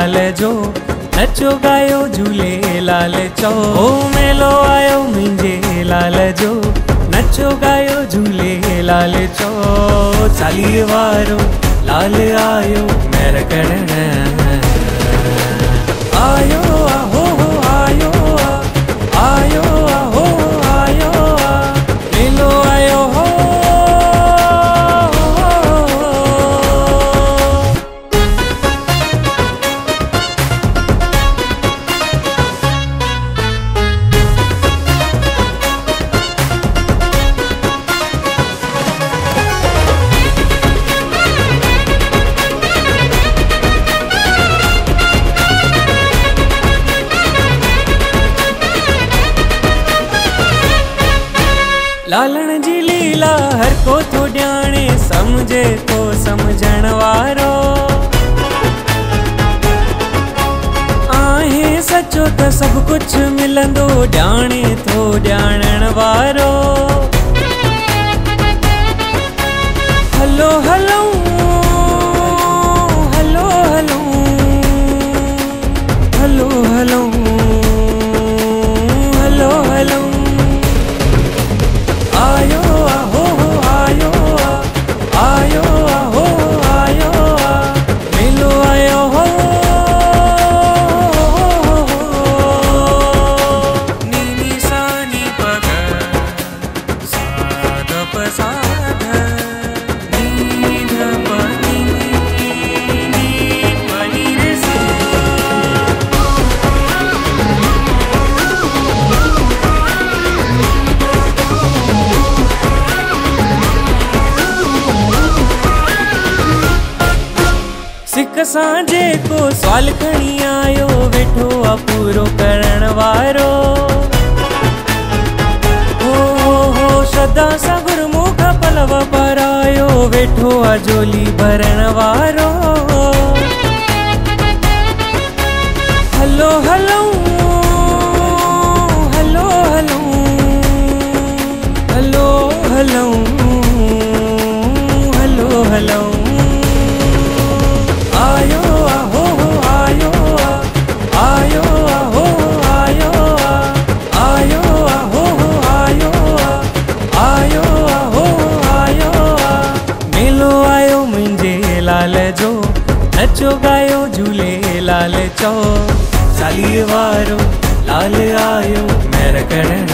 लाल जो नचो गायो झूलेलाल चओ। ओ मेलो आयो मुंहिंजे लाल जो नचो गायो झूलेलाल चओ। चालीह वारो लाल आयो मेहर करण आयो आहो आयो आयो आहो आयो मेलो आयो हो। लालण जी लीला हर को थो ॼाणे समझे तो समझण वारो आहे सचो त सब कुछ मिलंदो ॼाणे थो ॼाणण वारो। Hello hello hello hello hello hello hello hello आयो आहो आयो आयो आहो आयो मेलो आयो हो। नी नी सा नी प ग सा ध प सा ध नी ध प नी नी प नी रे सा। सिक सांझे को सवाल खणी आयो वेठो आ पूरो करण वारो। हो श्रद्धा सां गुरमुख पलव परायो वेठो आ झोली भरण वारो। Hello hello hello hello hello hello hello hello आयो आहो आयो आयो आहो आयो आयो आहो आयो आयो आहो आयो मेलो आयो मुंहिंजे लाल जो नचो गायो झूलेलाल चओ। चालीह वारो लाल आयो मेहर करण